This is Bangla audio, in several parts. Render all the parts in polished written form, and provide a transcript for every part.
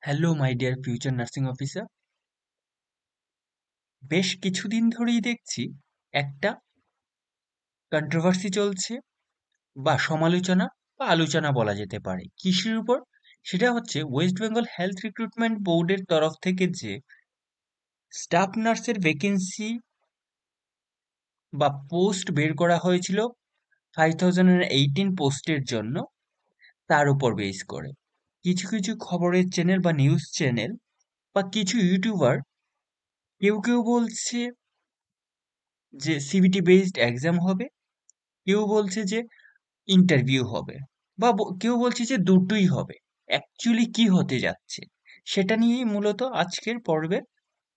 Hello my dear future nursing officer. বেশ কিছুদিন ধরেই দেখছি একটা কন্ট্রোভার্সি চলছে বা সমালোচনা বা আলোচনা বলা যেতে পারে কিসের উপর। সেটা হচ্ছে ওয়েস্ট বেঙ্গল হেলথ রিক্রুটমেন্ট বোর্ডের তরফ থেকে যে স্টাফ নার্সের ভ্যাকেন্সি বা পোস্ট বের করা হয়েছিল 5018 পোস্টের জন্য, তার উপর বেস করে কিছু কিছু খবরের চ্যানেল বা নিউজ চ্যানেল বা কিছু ইউটিউবার কেউ কেউ বলছে যে সিবিটি বেসড এক্সাম হবে, কেউ বলছে যে ইন্টারভিউ হবে, বা কেউ বলছে যে দুটোই হবে। অ্যাকচুয়ালি কি হতে যাচ্ছে সেটা নিয়েই মূলত আজকের পর্বে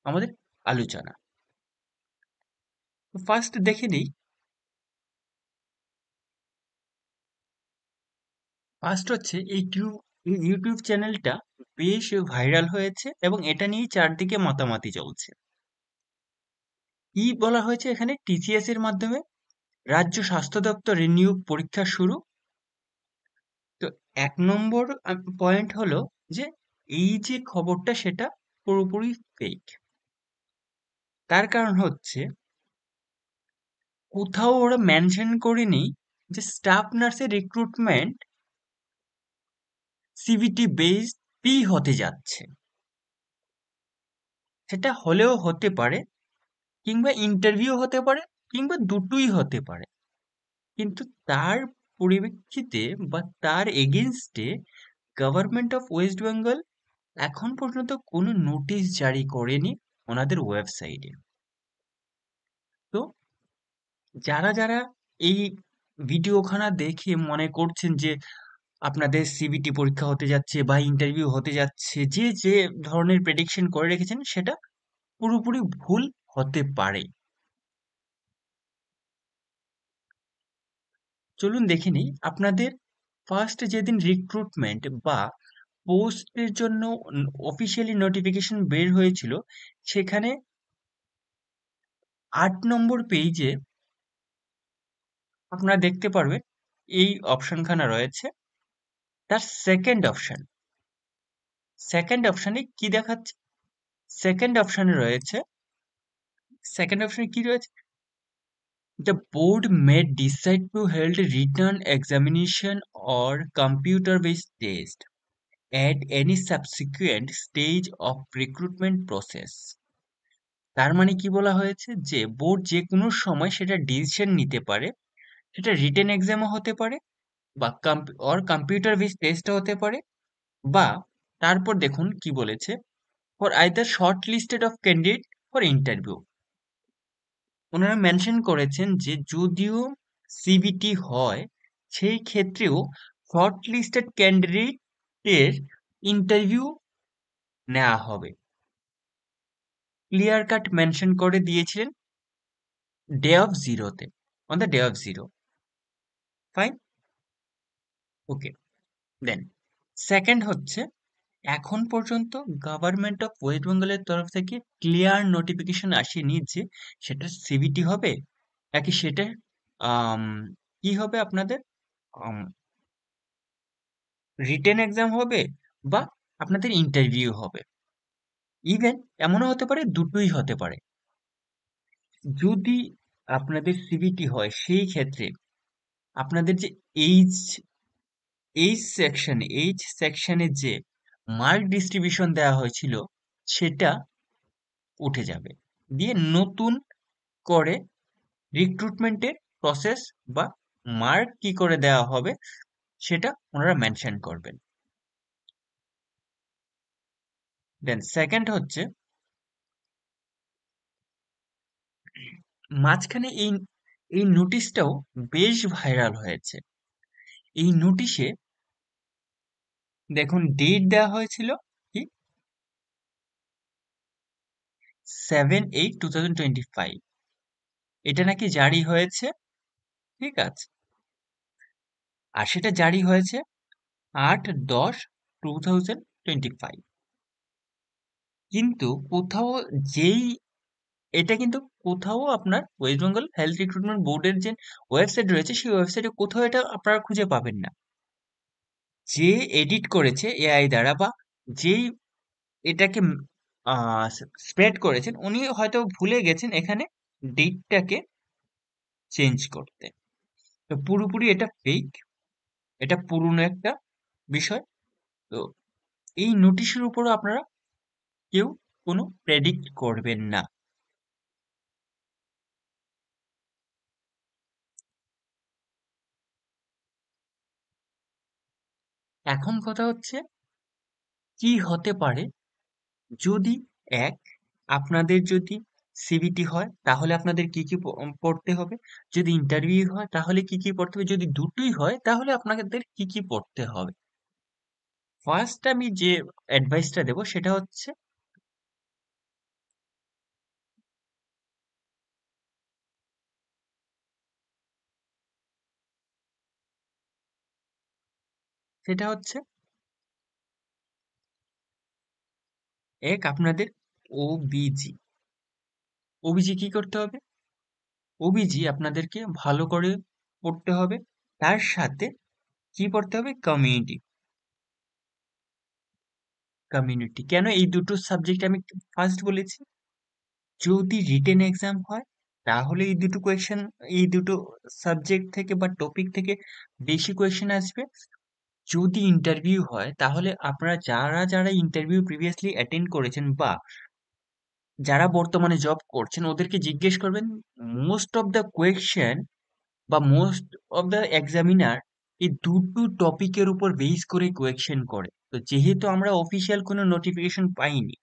আমাদের আলোচনা। ফার্স্ট দেখে নিই, ফার্স্ট হচ্ছে এই ইউটিউব চ্যানেলটা বেশ ভাইরাল হয়েছে এবং এটা নিয়েই চারদিকে মাতামাতি চলছে। কি বলা হয়েছে এখানে? টিসিএস এর মাধ্যমে রাজ্য স্বাস্থ্য দপ্তর নিয়োগ পরীক্ষা শুরু। তো এক নম্বর পয়েন্ট হলো যে এই যে খবরটা সেটা পুরোপুরি ফেক। তার কারণ হচ্ছে কোথাও ওরা মেনশন করেনি যে স্টাফ নার্সের রিক্রুটমেন্ট সিবিটি বেসডই হতে যাচ্ছে। সেটা হলেও হতে পারে, কিংবা ইন্টারভিউ হতে পারে, কিংবা দুটোই হতে পারে। কিন্তু তার পরিপ্রেক্ষিতে বা তার এগেনস্টে গভর্নমেন্ট অফ ওয়েস্ট বেঙ্গল এখন পর্যন্ত কোনো নোটিশ জারি করেনি ওনাদের ওয়েবসাইটে। তো যারা যারা এই ভিডিওখানা দেখে মনে করছেন যে আপনাদের সিবিটি পরীক্ষা হতে যাচ্ছে বা ইন্টারভিউ হতে যাচ্ছে, যে যে ধরনের প্রেডিকশন করে রেখেছেন সেটা পুরোপুরি ভুল হতে পারে। চলুন দেখে নিই আপনাদের ফার্স্ট যেদিন রিক্রুটমেন্ট বা পোস্টের জন্য অফিসিয়ালি নোটিফিকেশন বের হয়েছিল, সেখানে 8 নম্বর পেজে আপনারা দেখতে পারবেন এই অপশনখানা রয়েছে। তার সেকেন্ড অপশনে কি দেখাচ্ছে? সেকেন্ড অপশনে রয়েছে, সেকেন্ড অপশনে কি রয়েছে? The board may decide to hold a written examination or computer-based test at any subsequent stage of recruitment process. তার মানে কি বলা হয়েছে? যে বোর্ড যে কোনো সময় সেটা ডিসিশন নিতে পারে। সেটা রিটেন এক্সামও হতে পারে, বা কম্পিউটার বেসড টেস্টও হতে পারে, বা তারপর দেখুন কি বলেছে, for either short listed of candidate for interview. ওনারা মেনশন করেছেন যে যদিও সিবিটি হয়, সেই ক্ষেত্রেও শর্ট লিস্টেড ক্যান্ডিডেটের ইন্টারভিউ নেওয়া হবে। ক্লিয়ার কাট মেনশন করে দিয়েছিলেন ডে অফ জিরোতে, on the day of zero. Fine, okay. Then second হচ্ছে, এখন পর্যন্ত গভর্নমেন্ট অফ ওয়েস্ট বেঙ্গলের তরফ থেকে ক্লিয়ার নোটিফিকেশন আসেনি যে সেটা সিবিটি হবে নাকি সেটা আম, কি হবে আপনাদের রিটেন এক্সাম হবে, বা আপনাদের ইন্টারভিউ হবে। ইভেন এমনও হতে পারে দুটোই হতে পারে। যদি আপনাদের সিবিটি হয়, সেই ক্ষেত্রে আপনাদের যে এইচ এইচ সেকশনে যে মার্ক ডিস্ট্রিবিউশন দেওয়া হয়েছিল সেটা উঠে যাবে, দিয়ে নতুন করে রিক্রুটমেন্টের প্রসেস বা মার্ক কি করে দেওয়া হবে সেটা ওনারা মেনশন করবেন। দেন সেকেন্ড হচ্ছে, মাঝখানে এই এই নোটিশটাও বেশ ভাইরাল হয়েছে। এই নোটিশে দেখুন ডেট দেওয়া হয়েছিল কি 7/8/2025। এটা নাকি জারি হয়েছে, ঠিক আছে, আর সেটা জারি হয়েছে 8/10/2025। কিন্তু কোথাও যেই এটা কিন্তু কোথাও আপনার ওয়েস্ট বেঙ্গল হেলথ রিক্রুটমেন্ট বোর্ডের যে ওয়েবসাইট রয়েছে সেই ওয়েবসাইটে কোথাও এটা আপনারা খুঁজে পাবেন না। যে এডিট করেছে এআই দ্বারা, বা যেই এটাকে স্প্রেড করেছেন, উনি হয়তো ভুলে গেছেন এখানে ডেটটাকে চেঞ্জ করতে। তো পুরোপুরি এটা ফেক, এটা পুরনো একটা বিষয়। তো এই নোটিশের উপরও আপনারা কেউ কোনো প্রেডিক্ট করবেন না। এখন কথা হচ্ছে কি হতে পারে যদি এক আপনাদের যদি সিবিটি হয় তাহলে আপনাদের কি কি পড়তে হবে, যদি ইন্টারভিউ হয় তাহলে কি কি পড়তে হবে, যদি দুটোই হয় তাহলে আপনাদের কি কি পড়তে হবে। ফার্স্ট আমি যে অ্যাডভাইসটা দেব সেটা হচ্ছে, সেটা হচ্ছে এক আপনাদের ওবিজি। ওবিজি কি করতে হবে? ওবিজি আপনাদেরকে ভালো করে পড়তে হবে। তার সাথে কি পড়তে হবে? কমিউনিটি। কমিউনিটি কেন এই দুটো সাবজেক্ট আমি ফার্স্ট বলেছি? যদি রিটেন এক্সাম হয় তাহলে এই দুটো কোয়েশ্চেন, এই দুটো সাবজেক্ট থেকে বা টপিক থেকে বেশি কোয়েশ্চেন আসবে। যদি ইন্টারভিউ হয় তাহলে আপনারা যারা যারা ইন্টারভিউ প্রিভিয়াসলি অ্যাটেন্ড করেছেন বা যারা বর্তমানে জব করছেন ওদেরকে জিজ্ঞেস করবেন, মোস্ট অফ দ্য কোয়েশ্চেন বা মোস্ট অফ দ্য এক্সামিনার এই দুটো টপিকের উপর বেস করে কোয়েশ্চেন করে। তো যেহেতু আমরা অফিসিয়াল কোনো নোটিফিকেশন পাইনি,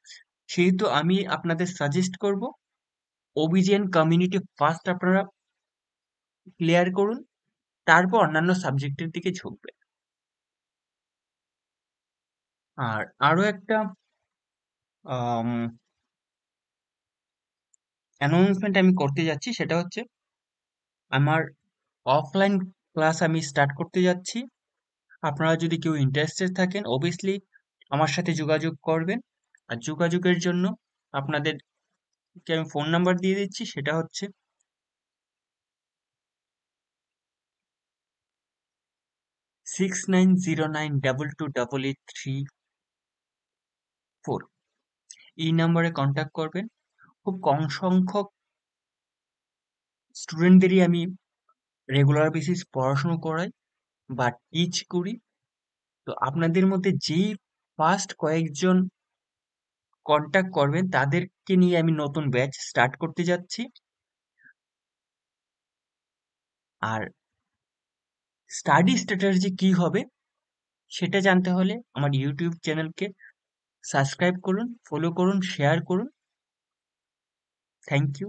সেহেতু আমি আপনাদের সাজেস্ট করব ওবিজিএন কমিউনিটি ফার্স্ট আপনারা ক্লিয়ার করুন, তারপর অন্যান্য সাবজেক্টের দিকে ঝুঁকবেন। আর আরো একটা অ্যানাউন্সমেন্ট আমি করতে যাচ্ছি, সেটা হচ্ছে আমার অফলাইন ক্লাস আমি স্টার্ট করতে যাচ্ছি। আপনারা যদি কেউ ইন্টারেস্টেড থাকেন অবভিয়াসলি আমার সাথে যোগাযোগ করবেন। আর যোগাযোগের জন্য আপনাদেরকে আমি ফোন নাম্বার দিয়ে দিচ্ছি, সেটা হচ্ছে 6909228834। এই নাম্বারে কন্ট্যাক্ট করবেন। খুব কম সংখ্যক স্টুডেন্টদেরই আমি রেগুলার বেসিস পড়াশুনো করাই বা টিচ করি। তো আপনাদের মধ্যে যেই ফার্স্ট কয়েকজন কন্ট্যাক্ট করবেন তাদেরকে নিয়ে আমি নতুন ব্যাচ স্টার্ট করতে যাচ্ছি। আর স্টাডি স্ট্র্যাটেজি কি হবে সেটা জানতে হলে আমার ইউটিউব চ্যানেলকে সাবস্ক্রাইব করুন, ফলো করুন, শেয়ার করুন। Thank you.